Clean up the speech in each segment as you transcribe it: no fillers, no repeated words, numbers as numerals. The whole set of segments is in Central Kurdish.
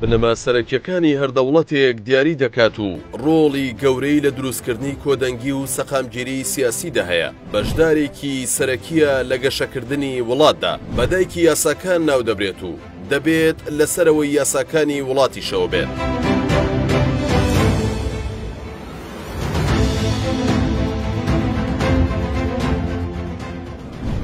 بنەما سەرەکیەکانی هەردەوڵەتێک دیاری دەکات و ڕۆڵی گەورەی لە دروستکردنی کۆدەنگی و سەقامگیری سیاسیدا هەیە. بەشدارێکی سەرەکیە لە گەشەکردنی وڵاتدا، بەدایکی یاساکان ناو دەبرێت و دەبێت لەسەرەوەی یاساکانی وڵاتیشەوە بێت.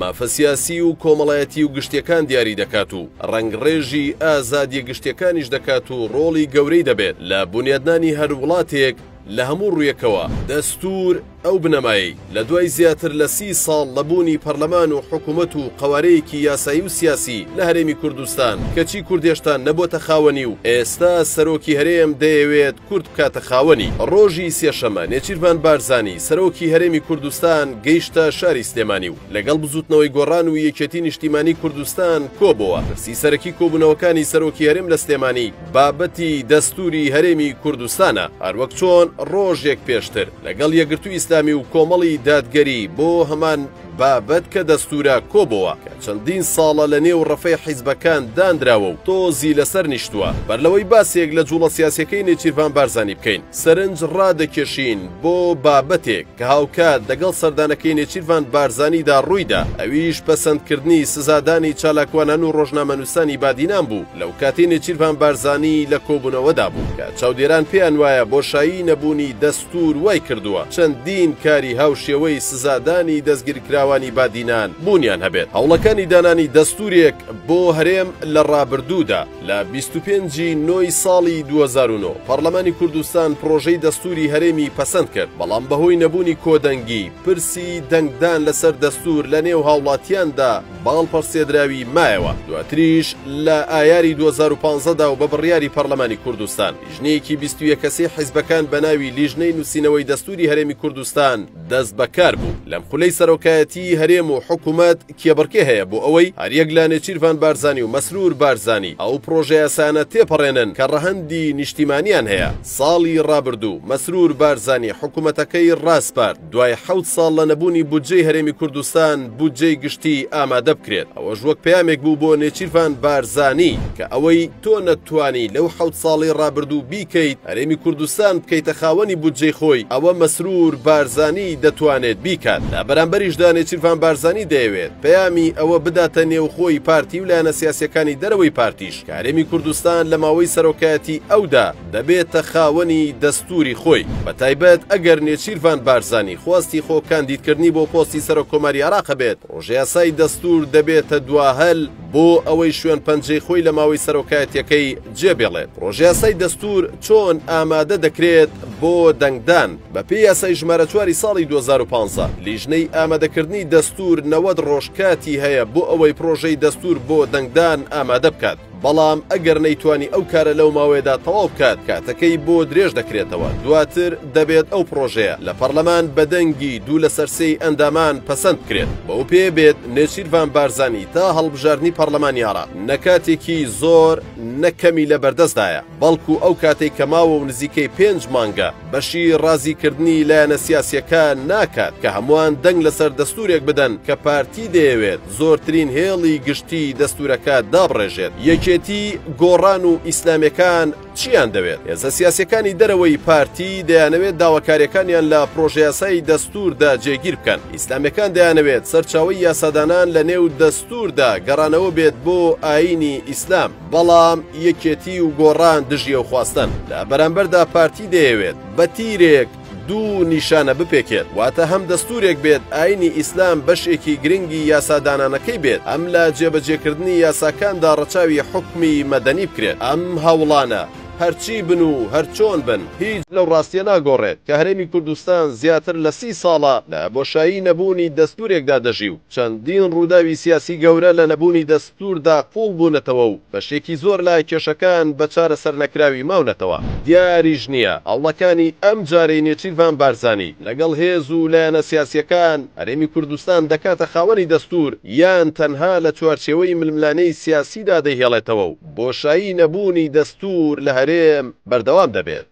مافە سیاسی و کۆمەڵایەتی و گشتیەکان دیاری دەکات و ڕەنگڕێژی ئازادیە گشتیەکانیش دەکات و ڕۆڵی گەورەی دەبێت لە بنیادنانی هەر وڵاتێک لە هەموو ڕوویەکەوە. دەستور ئەو بنەمایی لە دوای زیاتر لە 30 ساڵ لەبوونی پەرلەمان و حکوومەت و قەوارەیەکی یاسایی و سیاسی لە هەرێمی کوردستان کەچی کوردێشتان نەبووتە خاوەنی و ئێستا سەرۆکی هەرێم دەیەوێت کورد بکاتە خاوەنی. ڕۆژی سێشەمە نێچیروان بارزانی سەرۆکی هەرێمی کوردستان گەیشتە شاری سلێمانی و لەگەڵ بزوتنەوەی گۆڕان و یەکێتی نیشتیمانی کوردستان کۆبەوە. پرسی سەرەکی کۆبوونەوەکانی سەرۆکی هەرێم لە سلێمانی بابەتی دەستوری هەرێمی کوردستانە، هەروەک چۆن ڕۆژێک پێشتر لەگەڵ یەکگرتووی ئیسلامی و کۆمەڵی دادگەری بۆ هەمان بابەت کە دەستورە کۆبەوە کە چەندین ساڵە لە نێو ڕەفەی حیزبەکان دانراوە و تۆزی لەسەر نیشتووە. بەرلەوەی باسێک لە جوڵە سیاسیەکەی نێچیروان بارزانی بکەین، سەرنج ڕادەکێشین بۆ بابەتێک کە هاوکات لەگەڵ سەردانەکەی نێچیروان بارزانیدا ڕوویدا، ئەویش پەسەندکردنی سزادانی چالاکوانان و ڕۆژنامەنووسانی بادینان بوو. لەو کاتی نێچیروان بارزانی لە کۆبوونەوەدا بوو کە چاودێران پێیان وایە بۆشایی نەبوونی دەستور وای کردووە چەندین کاری هاوشێوەی سزادانی دەستگیرکراوانی بادینان بوونیان هەبێت. هەوڵەکانی دانانی دەستورێک بۆ هەرێم لە ڕابردوودا لە 25 نۆی ساڵی 2009 پەرلەمانی کوردستان پرۆژەی دەستوری هەرێمی پەسەند کرد، بەڵام بەهۆی نەبوونی کۆدەنگی پرسی دەنگدان لەسەر دەستور لە نێو هاوڵاتیاندا باڵپەرسێدراوی مایەوە. دواتریش لە ئایاری 2015دا و بە بڕیاری پەرلەمانی کوردستان لیژنەیەکی 21 کەسەی حیزبەکان بە ناوی لیژنەی نووسینەوەی دەستوری هەرێمی کوردستان دەست بەکار بوو. لەم خولەی سەرۆکایەتی هەرێم و حکوومەت کێبڕکێ هەیە بۆ ئەوەی هەریەک لە نێچیروان بارزانی و مەسرور بارزانی ئەو پرۆژە یاسانە تێپەڕێنن کە ڕەهەندی نیشتیمانیان هەیە. ساڵی ڕابردوو مەسرور بارزانی حکوومەتەکەی ڕاستپارد دوای 7 ساڵ لە نەبوونی بودجەی هەرێمی کوردستان بودجەی گشتی ئامادە بکرێت. ئەوەش وەک پەیامێک بوو بۆ نێچیروان بارزانی کە ئەوەی تۆ نەتوانی لەو 7 ساڵی ڕابردوو بیکەیت هەرێمی کوردستان بکەیتە خاوەنی بودجەی خۆی، ئەوە مەسرور بارزانی دەتوانێت بیکات. لە بەرامبەریشدا نێچیروان بارزانی دەیەوێت پەیامی ئەوە بداتە نێوخۆی پارتی و لایەنە سیاسیەکانی دەرەوەی پارتیش کە هەرێمی کوردستان لە ماوەی سەرۆکایەتی ئەودا دەبێتە خاوەنی دەستوری خۆی. بەتایبەت ئەگەر نێچیروان بارزانی خواستی خۆ کاندیدکردنی بۆ پۆستی سەرۆکۆماری عێراق بێت، ڕۆژە یاسای دەستور دەبێتە دواهەل بۆ ئەوەی شوێن پەنجەی خۆی لە ماوەی سەرۆکایەتیەکەی جێبێڵێت. ڕۆژە یاسای دەستور چۆن ئامادە دەکرێت بۆ دەنگدان؟ بە پێی یاسای ژمارە 4 ساڵی 2015 لیژنەی ئامادەکردنی دەستور 90 ڕۆژکاتی هەیە بۆ ئەوەی پرۆژەی دەستور بۆ دەنگدان ئامادە بکات. بەڵام ئەگەر نەیتوانی ئەو کارە لەو ماوەیەدا تەواو بکات کاتەکەی بۆ درێژ دەکرێتەوە. دواتر دەبێت ئەو پرۆژەیە لە پەرلەمان بە دەنگی دوو لە سەرسەی ئەندامان پەسەند بکرێت. بەو پێ بێت نێچیروان بارزانی تا هەڵبژاردننی پەرلەمانی عێراق نەکاتێکی زۆر نەکەمی لە بەردەستدایە، بەڵکو ئەو کاتێک کە ماوە و نزیکەی 5 مانگە بەشی ڕازیکردنی لایەنە سیاسیەکان ناکات کە هەمووان دەنگ لەسەر دەستورێک بدەن کە پارتی دەیەوێت زۆرترین هێڵی گشتی دەستورەکە دابڕێژێت. یەکێتی گۆڕان و ئیسلامیەکان چیان دەوێت؟ هێزە سیاسیەکانی دەرەوەی پارتی دەیانەوێت داواکاریەکانیان لە پرۆژە یاسای دەستوردا جێگیر بکەن. ئیسلامیەکان دەیانەوێت سەرچاوەی یاسادانان لە نێو دەستوردا گەڕانەوە بێت بۆ ئاینی ئیسلام، بەڵام یەکێتی و گۆڕان دژیە و خواستن. لە بەرامبەردا پارتی دەیەوێت بە تیرێک دوو نیشانە بپێکێت، واتە هەم دەستورێک بێت ئاینی ئیسلام بەشێکی گرنگی یاسادانانەکەی بێت، ئەم لە جێبەجێکردنی یاساکاندا ڕەچاوی حکمی مەدەنی بکرێت. ئەم هەوڵانە هەرچی بن و هەرچۆن بن هیچ لەو ڕاستیە ناگۆڕێت کە هەرێمی کوردستان زیاتر لە 30 ساڵە لە بۆشایی نەبوونی دەستورێکدا دەژی و چەندین ڕووداوی سیاسی گەورە لە نەبوونی دەستوردا قوڵ بوونەتەوە و بەشێکی زۆر لای کێشەکان بە چارەسەر نەکراوی ماونەتەوە. دیاریش نییە هەوڵەکانی ئەم جارەی نێچیروان بارزانی لەگەڵ هێز و لایەنە سیاسیەکان هەرێمی کوردستان دەکاتە خاوەنی دەستور یان تەنها لە چوارچێوەی ململانەی سیاسیدا دەیهێڵێتەوە و بۆشایی نەبوونی دەستور لە هەرێم بەردەوام دەبێت.